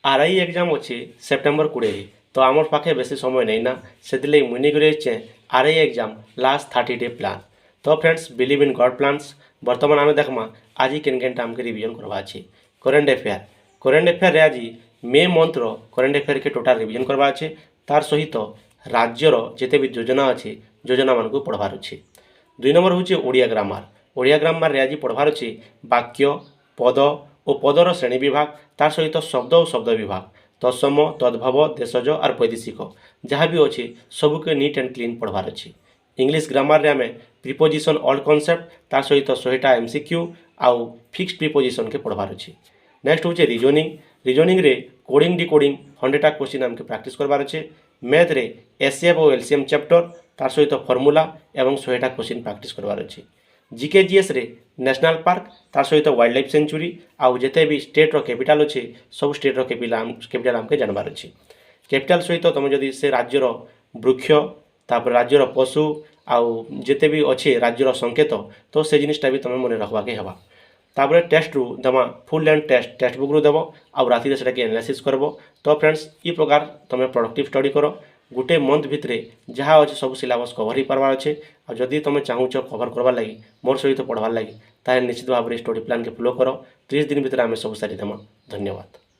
RI exam अच्छे September 20 तो आमर पाखे बेसी समय नहीं ना से मुनि करे R I exam last 30 day plan. तो friends believe in God plans बर्तमान आम देखमा आज केन केनटा आमके रिविजन करवा अच्छे करेन्ट अफेयर रे आज मे मंथ रो करेन्ट अफेयर के टोटाल रिविजन करवा अच्छे तार सहित राज्यर जिते भी योजना अच्छे योजना मान को पढ़वार अच्छे। 2 नंबर हूँ ओडिया ग्रामार रे आज पढ़वार अच्छे वाक्य पद और पदर श्रेणी विभाग तार सहित शब्द और शब्द विभाग तत्सम तद्भव देशज और वैदेशिक जहाँ भी अच्छे सबके नीट एंड क्लीन पढ़वार अच्छे। इंग्लिश ग्रामार रे आम प्रिपोजिशन ऑल कॉन्सेप्ट तार सहित 100टा एमसीक्यू आउ फिक्स्ड प्रिपोजिशन के पढ़वार अच्छे। नेक्स्ट हूँ रिजनिंग रे कोडिंग डिकोडिंग 100टा क्वेश्चन आमके प्रैक्टिस करवार अच्छे। मैथ रे एससीएफ और एलसीएम चैप्टर तार सहित फर्मूला एवं 100टा क्वेश्चन प्रैक्टिस करवार अच्छे। जीके जीएस रे नेशनल पार्क तार सहित वाइल्ड लाइफ सेंचुरी आउ जिते भी स्टेट रो कैपिटल अच्छे सब स्टेट रो कैपिटल आमके जानबार अच्छे। कैपिटल सहित तुम जदि से राज्यर वृक्ष तापर राज्यर पशु आउ जिते भी अच्छे राज्यर संकेत तो से जिनिसटा भी तुम मन रखवाके हेबा। तापर टेस्ट रु दमा फुल लेंथ टेस्ट बुक रु देव आउ राति से एनालिसिस करब। तो फ्रेंड्स ई प्रकार तुम प्रोडक्टिव स्टडी कर गोटे मंथ भितर जहाँ अच्छे सब सिलेबस कवर हो पार्बार अच्छे। आ जदि तुम चाहूच कवर करवार लगी मोर सहित पढ़वार लगी ताहे निश्चित भाव में स्टडी प्लान के फॉलो कर 30 दिन भितर आम सब सारी देमा। धन्यवाद।